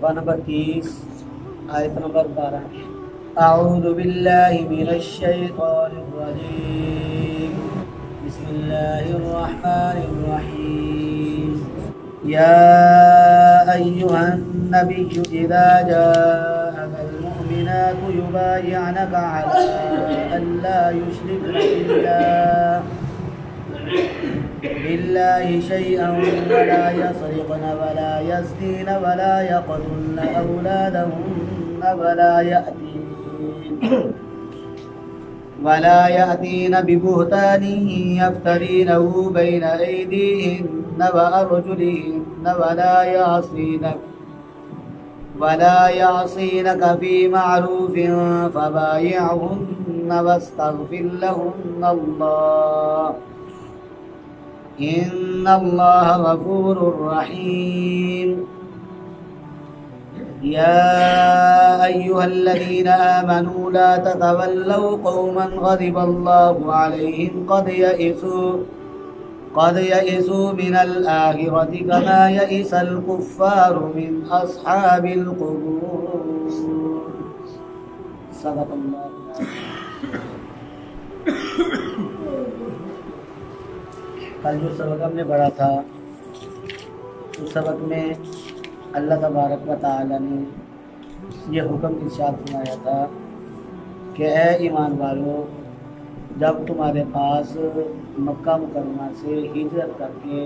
صفحہ نمبر 30 آیت نمبر 12. اعوذ باللہ من الشیطان الرجیم بسم اللہ الرحمن الرحیم. یا ایہا النبی اذا جاءک المؤمنات یبایعنک علی ان لا یشرکن بالله شيئا ولا يسرقن ولا يزنين ولا يقتلن أولادهن ولا يأتين ببهتان يفترينه بين أيديهن وأرجلهن ولا يعصينك في معروف فبايعهن واستغفر لهن الله إن الله غفور رحيم. يا أيها الذين آمنوا لا تتولوا قوما غضب الله عليهم قد يئسوا من الآخرة كما يئس الكفار من أصحاب القبور. صدق الله. کل جو سبق ہم نے پڑھا تھا اس سبق میں اللہ تبارک و تعالی نے یہ حکم ارشاد فرمایا تھا کہ اے ایمان والو، جب تمہارے پاس مکہ مکرمہ سے ہجرت کر کے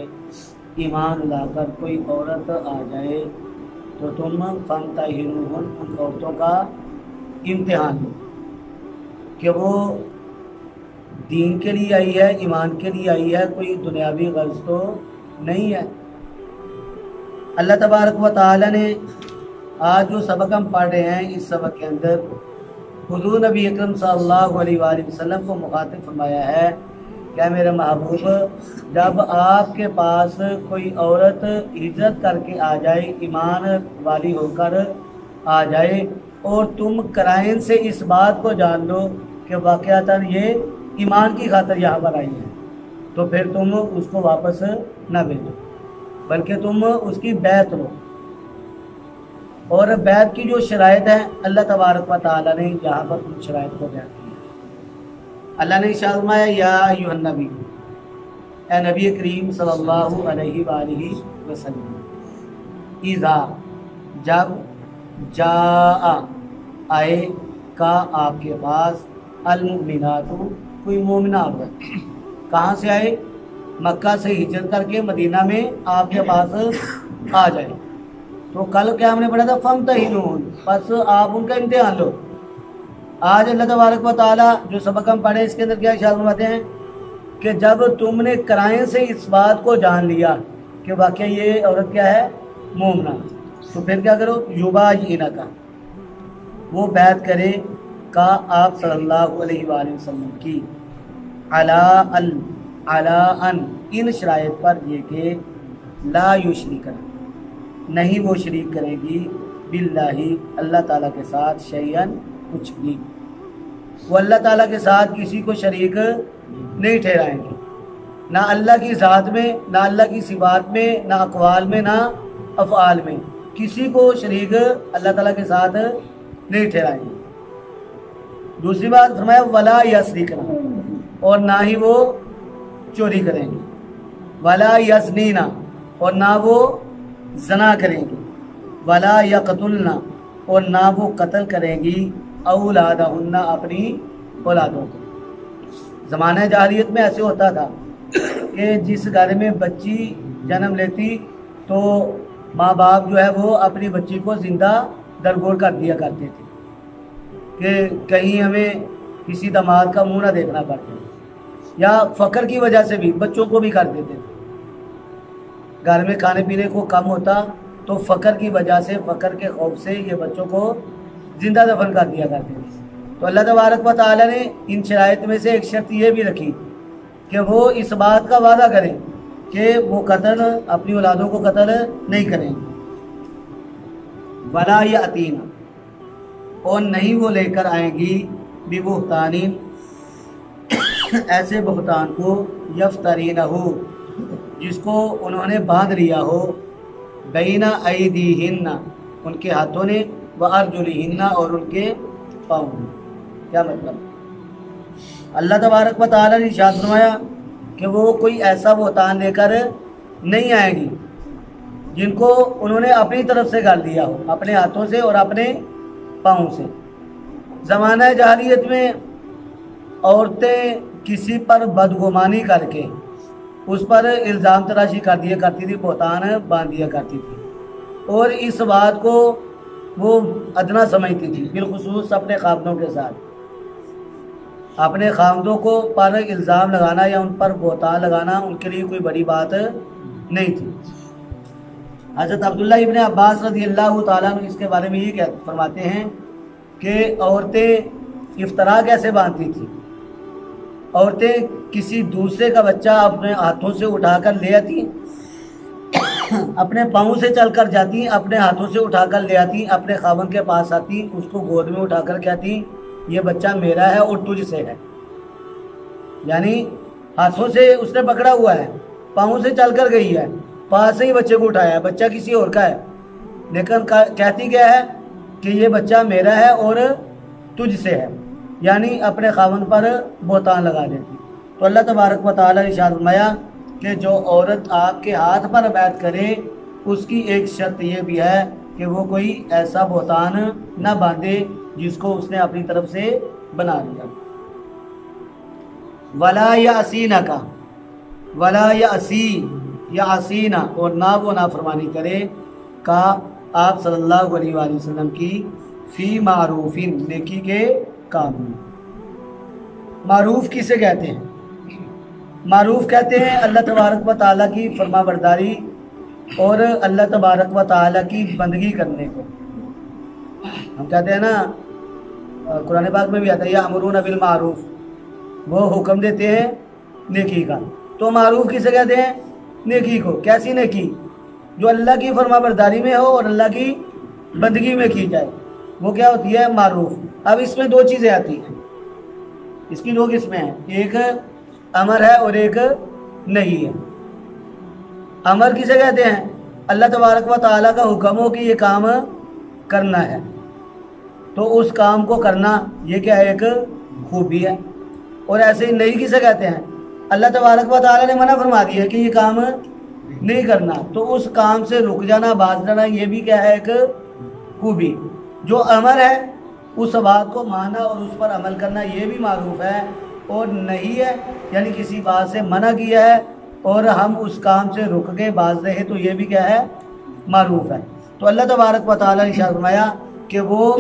ایمان لا کر کوئی عورت آ جائے تو تم فامتحنوہن، ان عورتوں کا امتحان لو کہ وہ دین کے لیے آئی ہے، ایمان کے لیے آئی ہے، کوئی دنیاوی غرض تو نہیں ہے. اللہ تبارک و تعالی نے آج جو سبق ہم پڑھ رہے ہیں اس سبق کے اندر حضور نبی اکرم صلی اللہ علیہ وآلہ وسلم کو مخاطب فرمایا ہے کہ میرے محبوب، جب آپ کے پاس کوئی عورت ہجرت کر کے آ جائے، ایمان والی ہو کر آ جائے، اور تم قرائن سے اس بات کو جان لو کہ واقعتاً یہ ایمان کی خاطر یہاں پر آئی ہے، تو پھر تم اس کو واپس نہ بھیجو بلکہ تم اس کی بیعت لو. اور بیعت کی جو شرائط ہیں اللہ تبارک و تعالی نے یہاں پر ان شرائط کو بیان کیا. اللہ نے ارشاد فرمایا یا ایھا النبی، اے نبی کریم صلی اللہ علیہ وآلہ وسلم، اذا، جب، جاء، آئے، کا، آپ کے پاس، المؤمنات، کوئی مومنہ عورت کہاں سے آئے؟ مکہ سے ہجرت کر کے مدینہ میں آپ کے پاس آ جائے. تو کل کیا ہم نے پڑھا تھا؟ فامتحنوہن، بس آپ ان کا امتحان لو. آج اللہ تبارک و تعالیٰ جو سبق ہم پڑھے اس کے اندر کیا ارشاد فرماتے ہیں کہ جب تم نے قرائن سے اس بات کو جان لیا کہ واقعہ یہ عورت کیا ہے؟ مومنہ، تو پھر کیا کرو؟ یبایعنک، وہ بیعت کرے کا آپ صلی اللہ علیہ وآلہ وسلم کی، علی ان، ان شرائط پر یہ کہ لا یشرکن، نہیں وہ شریک کرے گی، باللہ، اللہ تعالیٰ کے ساتھ، شیئن، کچھ بھی، وہ اللہ تعالیٰ کے ساتھ کسی کو شریک نہیں ٹھہرائیں گے، نہ اللہ کی ذات میں، نہ اللہ کی صفات میں، نہ اقوال میں، نہ افعال میں، کسی کو شریک اللہ تعالیٰ کے ساتھ نہیں ٹھہرائیں گے. دوسری بات فرمایا ولا یسرقن، اور نہ ہی وہ چوری کریں گے، ولا یزنین، اور نہ وہ زنا کریں گی، ولا یقتلن، اور نہ وہ قتل کریں گی، اولادہن، اپنی اولادوں کو. زمانہ جاہلیت میں ایسے ہوتا تھا کہ جس گھر میں بچی جنم لیتی تو ماں باپ جو ہے وہ اپنی بچی کو زندہ درگور کر دیا کرتے تھے کہ کہیں ہمیں کسی داماد کا منہ نہ دیکھنا پڑے، یا فقر کی وجہ سے بھی بچوں کو بھی کر دیتے تھے. گھر میں کھانے پینے کو کم ہوتا تو فقر کی وجہ سے، فقر کے خوف سے یہ بچوں کو زندہ دفن کر دیا کرتے تھے. تو اللہ تبارک و تعالی نے ان شرائط میں سے ایک شرط یہ بھی رکھی کہ وہ اس بات کا وعدہ کریں کہ وہ قتل، اپنی اولادوں کو قتل نہیں کریں. ولا یاتین، اور نہیں وہ لے کر آئیں گی، ببہتان، ایسے بہتان کو، یفترینہ، جس کو انہوں نے باندھ لیا ہو، بین ایدیہن، ان کے ہاتھوں نے، وَأَرْجُلِهِنَّ اور ان کے پاؤں نے۔ کیا مطلب؟ اللہ تبارک و تعالیٰ نے ارشاد فرمایا کہ وہ کوئی ایسا بہتان لے کر نہیں آئیں گی جن کو انہوں نے اپنی طرف سے گال دیا ہو، اپنے ہاتھوں سے اور اپنے پاؤں سے۔ زمانہ جاہلیت میں عورتیں کسی پر بدگمانی کر کے اس پر الزام تراشی کر دیا کرتی تھی، بہتان باندھ دیا کرتی تھی، اور اس بات کو وہ ادنا سمجھتی تھی، بالخصوص اپنے خاوندوں کے ساتھ۔ اپنے خاوندوں کو پر الزام لگانا یا ان پر بہتان لگانا ان کے لیے کوئی بڑی بات نہیں تھی۔ حضرت عبداللہ ابن عباس رضی اللہ تعالیٰ عنہ اس کے بارے میں یہ فرماتے ہیں کہ عورتیں افطرا کیسے باندھتی تھیں۔ عورتیں کسی دوسرے کا بچہ اپنے ہاتھوں سے اٹھا کر لے آتی، اپنے پاؤں سے چل کر جاتی، اپنے ہاتھوں سے اٹھا کر لے آتی، اپنے خاوند کے پاس آتی، اس کو گود میں اٹھا کر کہتی یہ بچہ میرا ہے اور تجھ سے ہے، یعنی ہاتھوں سے اس نے پکڑا ہوا ہے، پاؤں سے چل کر گئی ہے، پاس سے ہی بچے کو اٹھایا ہے، بچہ کسی اور کا ہے، لیکن کہتی کیا ہے کہ یہ بچہ میرا ہے اور تجھ سے ہے، یعنی اپنے خاوند پر بہتان لگا دیتی۔ تو اللہ تبارک و تعالیٰ نے ارشاد فرمایا کہ جو عورت آپ کے ہاتھ پر بیعت کرے اس کی ایک شرط یہ بھی ہے کہ وہ کوئی ایسا بہتان نہ باندھے جس کو اس نے اپنی طرف سے بنا لیا۔ ولا یعصینہ کا، ولا یعصی یعصینہ اور نہ وہ نافرمانی کرے کا آپ صلی اللہ علیہ وآلہ وسلم کی فی معروف، نیکی کے کام میں۔ معروف کسے کہتے ہیں؟ معروف کہتے ہیں اللہ تبارک و تعالیٰ کی فرما برداری اور اللہ تبارک و تعالیٰ کی بندگی کرنے کو۔ ہم کہتے ہیں نا، قرآن پاک میں بھی آتا ہے یأمرون بالمعروف، وہ حکم دیتے ہیں نیکی کا۔ تو معروف کسے کہتے ہیں؟ نیکی کو۔ کیسی نیکی؟ جو اللہ کی فرما برداری میں ہو اور اللہ کی بندگی میں کی جائے، وہ کیا ہوتی ہے؟ معروف۔ اب اس میں دو چیزیں آتی ہیں، اس کی دو قسمیں ہیں، ایک امر ہے اور ایک نہیں ہے۔ امر کسے کہتے ہیں؟ اللہ تبارک و تعالیٰ کا حکم ہو کہ یہ کام کرنا ہے تو اس کام کو کرنا، یہ کیا ہے؟ ایک خوبی ہے۔ اور ایسے ہی نہیں کسے کہتے ہیں؟ اللہ تبارک و تعالیٰ نے منع فرما دیا ہے کہ یہ کام نہیں کرنا تو اس کام سے رک جانا، باز جانا، یہ بھی کیا ہے؟ ایک خوبی۔ جو امر ہے اس بات کو ماننا اور اس پر عمل کرنا، یہ بھی معروف ہے۔ اور نہیں ہے یعنی کسی بات سے منع کیا ہے اور ہم اس کام سے رک کے باز رہے تو یہ بھی کیا ہے؟ معروف ہے۔ تو اللہ تبارک و تعالیٰ نے ارشاد فرمایا کہ وہ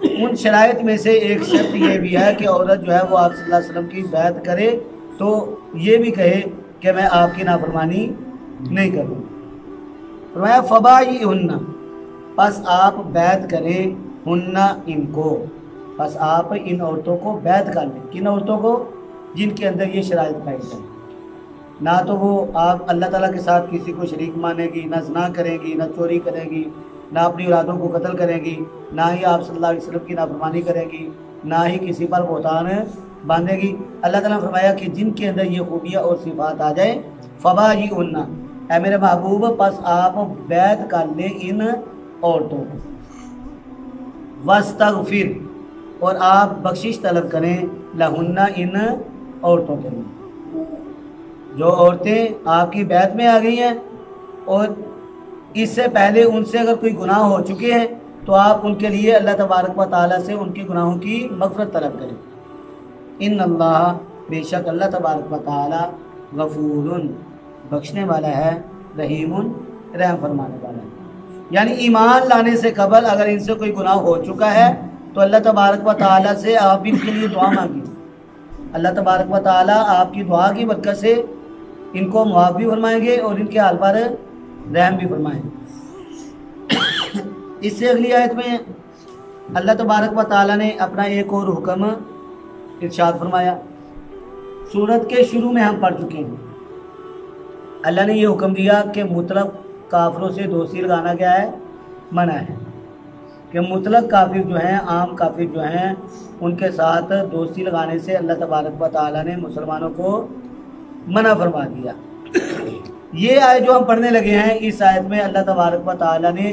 ان شرائط میں سے ایک شرط یہ بھی ہے کہ عورت جو ہے وہ آپ صلی اللہ علیہ وسلم کی بیعت کرے تو یہ بھی کہے کہ میں آپ کی نافرمانی نہیں کروں۔ فرمایا فبائعہن، پس آپ بیعت کریں، ہن ان کو، بس آپ ان عورتوں کو بیعت کر لیں۔ کن عورتوں کو؟ جن کے اندر یہ شرائط پائی جائیں، نہ تو وہ آپ اللہ تعالیٰ کے ساتھ کسی کو شریک مانے گی، نہ زنا کریں گی، نہ چوری کریں گی، نہ اپنی اولادوں کو قتل کریں گی، نہ ہی آپ صلی اللہ علیہ وسلم کی نافرمانی کریں گی، نہ ہی کسی پر بہتان باندھے گی۔ اللہ تعالیٰ نے فرمایا کہ جن کے اندر یہ خوبیاں اور صفات آ جائیں، فبائعہن، اے میرے محبوب پس آپ بیعت کر لیں ان عورتوں کو، واستغفر، اور آپ بخشش طلب کریں، لہن، ان عورتوں کے لیے۔ جو عورتیں آپ کی بیعت میں آ گئی ہیں اور اس سے پہلے ان سے اگر کوئی گناہ ہو چکے ہیں تو آپ ان کے لیے اللہ تبارک و تعالیٰ سے ان کے گناہوں کی مغفرت طلب کریں۔ ان اللہ، بے شک اللہ تبارک و تعالیٰ، غفور، بخشنے والا ہے، رحیم، رحم فرمانے والا ہے۔ یعنی ایمان لانے سے قبل اگر ان سے کوئی گناہ ہو چکا ہے تو اللہ تبارک و تعالیٰ سے آپ ان کے لیے دعا مانگی، اللہ تبارک و تعالیٰ آپ کی دعا کی برکت سے ان کو معاف بھی فرمائیں گے اور ان کے حال پر رحم بھی فرمائیں گے۔ اس سے اگلی آیت میں اللہ تبارک و تعالیٰ نے اپنا ایک اور حکم ارشاد فرمایا۔ سورت کے شروع میں ہم پڑھ چکے ہیں، اللہ نے یہ حکم دیا کہ مطلق کافروں سے دوستی لگانا کیا ہے؟ منع ہے، کہ مطلق کافر جو ہیں، عام کافر جو ہیں، ان کے ساتھ دوستی لگانے سے اللہ تبارک و تعالیٰ نے مسلمانوں کو منع فرما دیا۔ یہ آیت جو ہم پڑھنے لگے ہیں، اس آیت میں اللہ تبارک و تعالیٰ نے